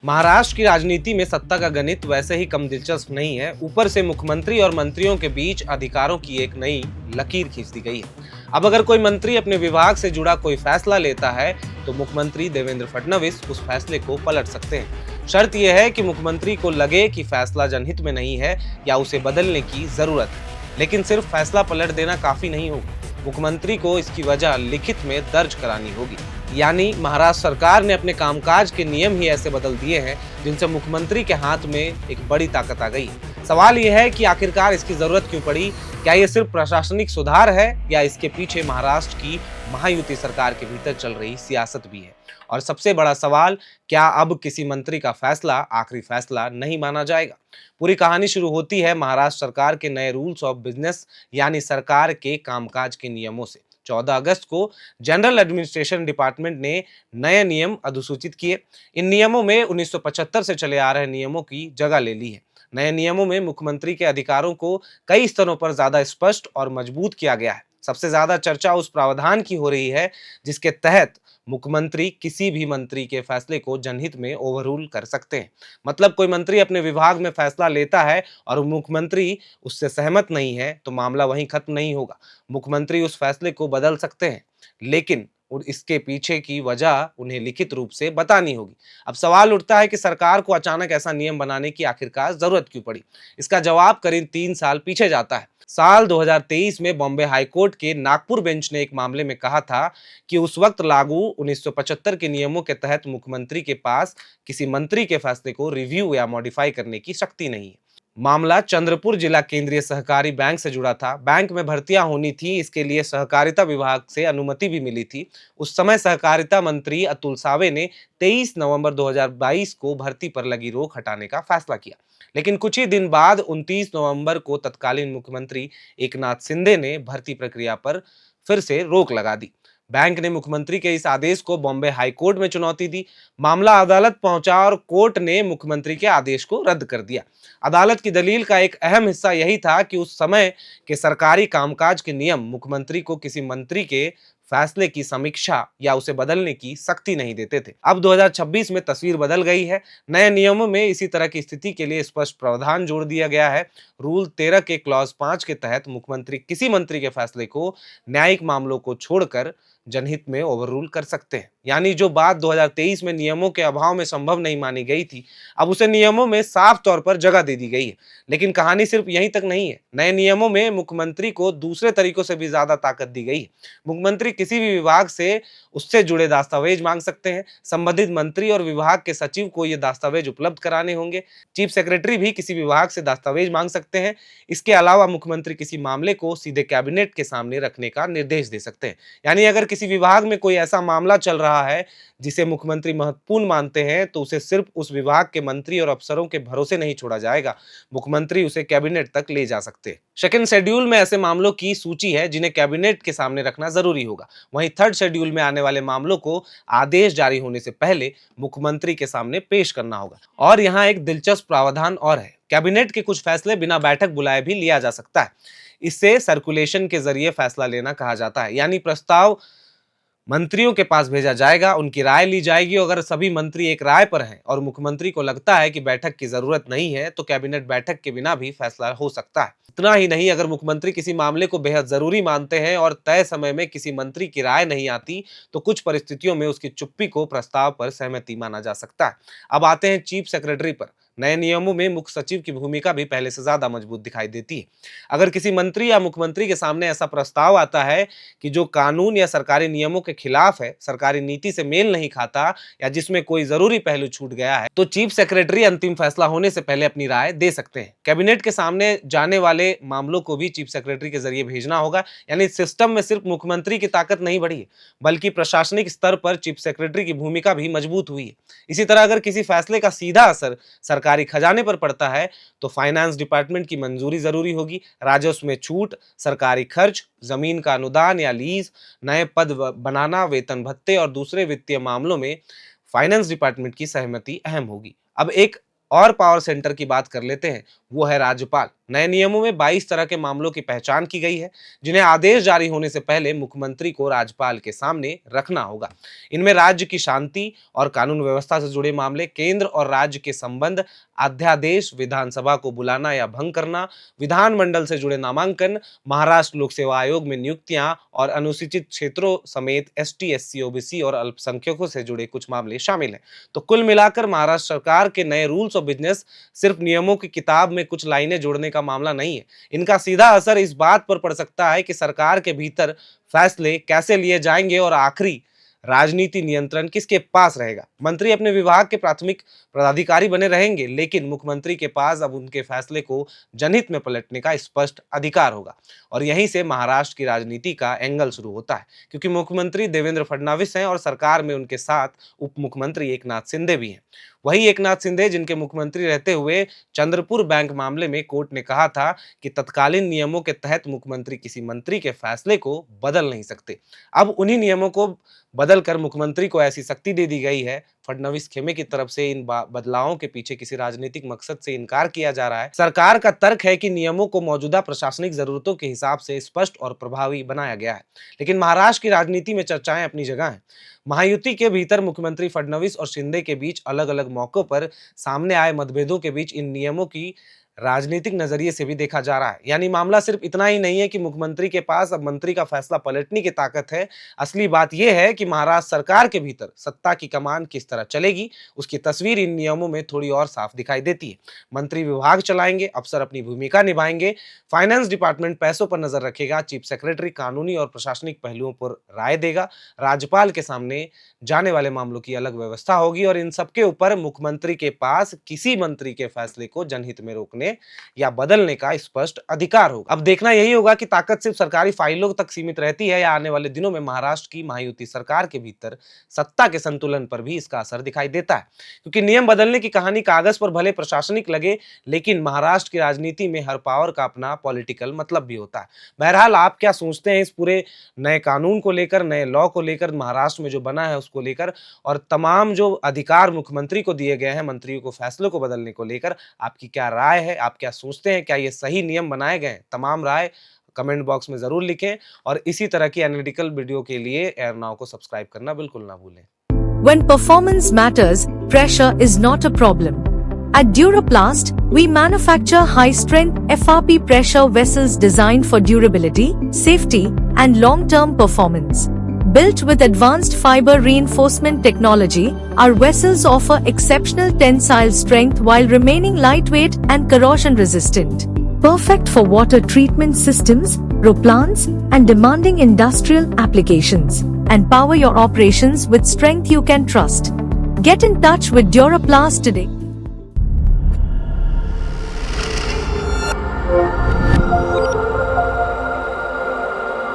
महाराष्ट्र की राजनीति में सत्ता का गणित वैसे ही कम दिलचस्प नहीं है। ऊपर से मुख्यमंत्री और मंत्रियों के बीच अधिकारों की एक नई लकीर खींच दी गई है। अब अगर कोई मंत्री अपने विभाग से जुड़ा कोई फैसला लेता है तो मुख्यमंत्री देवेंद्र फडणवीस उस फैसले को पलट सकते हैं। शर्त यह है कि मुख्यमंत्री को लगे कि फैसला जनहित में नहीं है या उसे बदलने की जरूरत है। लेकिन सिर्फ फैसला पलट देना काफी नहीं होगा। मुख्यमंत्री को इसकी वजह लिखित में दर्ज करानी होगी। यानी महाराष्ट्र सरकार ने अपने कामकाज के नियम ही ऐसे बदल दिए हैं जिनसे मुख्यमंत्री के हाथ में एक बड़ी ताकत आ गई है। सवाल यह है कि आखिरकार इसकी जरूरत क्यों पड़ी? क्या ये सिर्फ प्रशासनिक सुधार है या इसके पीछे महाराष्ट्र की महायुति सरकार के भीतर चल रही सियासत भी है? और सबसे बड़ा सवाल, क्या अब किसी मंत्री का फैसला आखिरी फैसला नहीं माना जाएगा? पूरी कहानी शुरू होती है महाराष्ट्र सरकार के नए रूल्स ऑफ बिजनेस यानी सरकार के कामकाज के नियमों से। 14 अगस्त को जनरल एडमिनिस्ट्रेशन डिपार्टमेंट ने नए नियम अधिसूचित किए। इन नियमों में 1975 से चले आ रहे नियमों की जगह ले ली है। नए नियमों में मुख्यमंत्री के अधिकारों को कई स्तरों पर ज्यादा स्पष्ट और मजबूत किया गया है। सबसे ज्यादा चर्चा उस प्रावधान की हो रही है जिसके तहत मुख्यमंत्री किसी भी मंत्री के फैसले को जनहित में ओवररूल कर सकते हैं। मतलब कोई मंत्री अपने विभाग में फैसला लेता है और मुख्यमंत्री उससे सहमत नहीं है तो मामला वहीं खत्म नहीं होगा। मुख्यमंत्री उस फैसले को बदल सकते हैं, लेकिन इसके पीछे की वजह उन्हें लिखित रूप से बतानी होगी। अब सवाल उठता है कि सरकार को अचानक ऐसा नियम बनाने की आखिरकार जरूरत क्यों पड़ी? इसका जवाब करीब 3 साल पीछे जाता है। साल 2023 में बॉम्बे हाईकोर्ट के नागपुर बेंच ने एक मामले में कहा था कि उस वक्त लागू 1975 के नियमों के तहत मुख्यमंत्री के पास किसी मंत्री के फैसले को रिव्यू या मॉडिफाई करने की शक्ति नहीं है। मामला चंद्रपुर जिला केंद्रीय सहकारी बैंक से जुड़ा था। बैंक में भर्तियां होनी थी, इसके लिए सहकारिता विभाग से अनुमति भी मिली थी। उस समय सहकारिता मंत्री अतुल सावे ने 23 नवंबर 2022 को भर्ती पर लगी रोक हटाने का फैसला किया। लेकिन कुछ ही दिन बाद 29 नवंबर को तत्कालीन मुख्यमंत्री एकनाथ शिंदे ने भर्ती प्रक्रिया पर फिर से रोक लगा दी। बैंक ने मुख्यमंत्री के इस आदेश को बॉम्बे हाई कोर्ट में चुनौती दी। मामला अदालत पहुंचा और कोर्ट ने मुख्यमंत्री के आदेश को रद्द कर दिया। अदालत की दलील का एक अहम हिस्सा यही था कि उस समय के सरकारी कामकाज के नियम मुख्यमंत्री को किसी मंत्री के फैसले की समीक्षा या उसे बदलने की सख्ती नहीं देते थे। अब 2026 में तस्वीर बदल गई है। नए नियमों में इसी तरह की स्थिति के लिए स्पष्ट प्रावधान जोड़ दिया गया है। रूल 13 के क्लॉज 5 के तहत मुख्यमंत्री किसी मंत्री के फैसले को न्यायिक मामलों को छोड़कर जनहित में ओवररूल कर सकते हैं। यानी जो बात 2023 में नियमों के अभाव में संभव नहीं मानी गई थी, अब उसे नियमों में साफ तौर पर जगह दे दी गई है। लेकिन कहानी सिर्फ यहीं तक नहीं है। नए नियमों में मुख्यमंत्री को दूसरे तरीकों से भी ज्यादा ताकत दी गई है। मुख्यमंत्री किसी भी विभाग से उससे जुड़े दस्तावेज मांग सकते हैं। संबंधित मंत्री और विभाग के सचिव को ये दस्तावेज उपलब्ध कराने होंगे। चीफ सेक्रेटरी भी किसी विभाग से दस्तावेज मांग सकते हैं। इसके अलावा मुख्यमंत्री किसी मामले को सीधे कैबिनेट के सामने रखने का निर्देश दे सकते हैं। यानी अगर किसी विभाग में कोई ऐसा मामला चल रहा है जिसे मुख्यमंत्री महत्वपूर्ण मानते हैं तो उसे सिर्फ उस विभाग के मंत्री और अफसरों के भरोसे नहीं छोड़ा जाएगा। मुख्यमंत्री उसे कैबिनेट तक ले जा सकते हैं। सेकंड शेड्यूल में ऐसे मामलों की सूची है जिन्हें कैबिनेट के सामने रखना जरूरी होगा। वहीं थर्ड शेड्यूल में आने वाले मामलों को आदेश जारी होने से पहले मुख्यमंत्री के सामने पेश करना होगा। और यहाँ एक दिलचस्प प्रावधान और है, कैबिनेट के कुछ फैसले बिना बैठक बुलाए भी लिया जा सकता है। इससे सर्कुलेशन के जरिए फैसला लेना कहा जाता है। यानी प्रस्ताव मंत्रियों के पास भेजा जाएगा, उनकी राय ली जाएगी। अगर सभी मंत्री एक राय पर हैं और मुख्यमंत्री को लगता है कि बैठक की जरूरत नहीं है तो कैबिनेट बैठक के बिना भी फैसला हो सकता है। इतना ही नहीं, अगर मुख्यमंत्री किसी मामले को बेहद जरूरी मानते हैं और तय समय में किसी मंत्री की राय नहीं आती तो कुछ परिस्थितियों में उसकी चुप्पी को प्रस्ताव पर सहमति माना जा सकता है। अब आते हैं चीफ सेक्रेटरी पर। नए नियमों में मुख्य सचिव की भूमिका भी पहले से ज्यादा मजबूत दिखाई देती है। अगर किसी मंत्री या मुख्यमंत्री के सामने ऐसा प्रस्ताव आता है कि जो कानून या सरकारी नियमों के खिलाफ है, सरकारी नीति से मेल नहीं खाता या जिसमें कोई जरूरी पहलू छूट गया है, तो चीफ सेक्रेटरी अंतिम फैसला होने से पहले अपनी राय दे सकते हैं। कैबिनेट के सामने जाने वाले मामलों को भी चीफ सेक्रेटरी के जरिए भेजना होगा। यानी सिस्टम में सिर्फ मुख्यमंत्री की ताकत नहीं बढ़ी है, बल्कि प्रशासनिक स्तर पर चीफ सेक्रेटरी की भूमिका भी मजबूत हुई है। इसी तरह अगर किसी फैसले का सीधा असर सरकारी खजाने पर पड़ता है तो फाइनेंस डिपार्टमेंट की मंजूरी जरूरी होगी। राजस्व में छूट, सरकारी खर्च, जमीन का अनुदान या लीज, नए पद बनाना, वेतन भत्ते और दूसरे वित्तीय मामलों में फाइनेंस डिपार्टमेंट की सहमति अहम होगी। अब एक और पावर सेंटर की बात कर लेते हैं, वो है राज्यपाल। नए नियमों में 22 तरह के मामलों की पहचान की गई है, जिन्हें आदेश जारी होने से पहले मुख्यमंत्री को राज्यपाल के सामने रखना होगा। इनमें राज्य की शांति और कानून व्यवस्था से जुड़े मामले, केंद्र और राज्य के संबंध, अध्यादेश, विधानसभा को बुलाना या भंग करना, विधानमंडल से जुड़े नामांकन, महाराष्ट्र लोक सेवा आयोग में नियुक्तियां और अनुसूचित क्षेत्रों समेत एसटी, एससी, ओबीसी और अल्पसंख्यकों से जुड़े कुछ मामले शामिल हैं। तो कुल मिलाकर महाराष्ट्र सरकार के नए रूल्स ऑफ बिजनेस सिर्फ नियमों की किताब में कुछ लाइनें जोड़ने का मामला नहीं है। इनका सीधा असर इस बात पर पड़ सकता है कि सरकार के भीतर फैसले कैसे लिए जाएंगे और आखिरी राजनीति नियंत्रण किसके पास रहेगा। मंत्री अपने विभाग के प्राथमिक पदाधिकारी बने रहेंगे, लेकिन मुख्यमंत्री के पास अब उनके फैसले को जनहित में पलटने का स्पष्ट अधिकार होगा। और यहीं से महाराष्ट्र की राजनीति का एंगल शुरू होता है, क्योंकि मुख्यमंत्री देवेंद्र फडणवीस हैं और सरकार में उनके साथ उप मुख्यमंत्री एकनाथ शिंदे भी हैं। वही एकनाथ शिंदे जिनके मुख्यमंत्री रहते हुए चंद्रपुर बैंक मामले में कोर्ट ने कहा था कि तत्कालीन नियमों के तहत मुख्यमंत्री किसी मंत्री के फैसले को बदल नहीं सकते। अब उन्हीं नियमों को बदलकर मुख्यमंत्री को ऐसी शक्ति दे दी गई है। फडणवीस खेमे की तरफ से इन बदलावों के पीछे किसी राजनीतिक मकसद से इनकार किया जा रहा है। सरकार का तर्क है कि नियमों को मौजूदा प्रशासनिक जरूरतों के हिसाब से स्पष्ट और प्रभावी बनाया गया है। लेकिन महाराष्ट्र की राजनीति में चर्चाएं अपनी जगह हैं। महायुति के भीतर मुख्यमंत्री फडणवीस और शिंदे के बीच अलग अलग मौकों पर सामने आए मतभेदों के बीच इन नियमों की राजनीतिक नजरिए से भी देखा जा रहा है। यानी मामला सिर्फ इतना ही नहीं है कि मुख्यमंत्री के पास अब मंत्री का फैसला पलटने की ताकत है। असली बात यह है कि महाराष्ट्र सरकार के भीतर सत्ता की कमान किस तरह चलेगी, उसकी तस्वीर इन नियमों में थोड़ी और साफ दिखाई देती है। मंत्री विभाग चलाएंगे, अफसर अपनी भूमिका निभाएंगे, फाइनेंस डिपार्टमेंट पैसों पर नजर रखेगा, चीफ सेक्रेटरी कानूनी और प्रशासनिक पहलुओं पर राय देगा, राज्यपाल के सामने जाने वाले मामलों की अलग व्यवस्था होगी और इन सबके ऊपर मुख्यमंत्री के पास किसी मंत्री के फैसले को जनहित में रोकने या बदलने का स्पष्ट अधिकार होगा। अब देखना यही होगा कि ताकत सिर्फ सरकारी फाइलों तक सीमित रहती है या आने वाले दिनों में महाराष्ट्र की महायुति सरकार के भीतर सत्ता के संतुलन पर भी इसका असर दिखाई देता है। क्योंकि नियम बदलने की कहानी कागज पर भले प्रशासनिक लगे, लेकिन महाराष्ट्र की राजनीति में हर पावर का अपना पॉलिटिकल मतलब भी होता है। बहरहाल आप क्या सोचते हैं इस पूरे नए कानून को लेकर, नए लॉ को लेकर, महाराष्ट्र में जो बना है उसको लेकर, और तमाम जो अधिकार मुख्यमंत्री को दिए गए हैं मंत्रियों को फैसलों को बदलने को लेकर, आपकी क्या राय है? आप क्या सोचते हैं? क्या ये सही नियम बनाए गए हैं? तमाम राय कमेंट बॉक्स में जरूर लिखें और इसी तरह की एनालिटिकल वीडियो के लिए एयर नाउ को सब्सक्राइब करना बिल्कुल ना भूलें। When performance matters, pressure is not a problem. At Duraplast, we manufacture high-strength FRP pressure vessels designed for durability, safety, and long-term performance. Built with advanced fiber reinforcement technology, our vessels offer exceptional tensile strength while remaining lightweight and corrosion-resistant. Perfect for water treatment systems, roplants, and demanding industrial applications. And power your operations with strength you can trust. Get in touch with Duraplast today.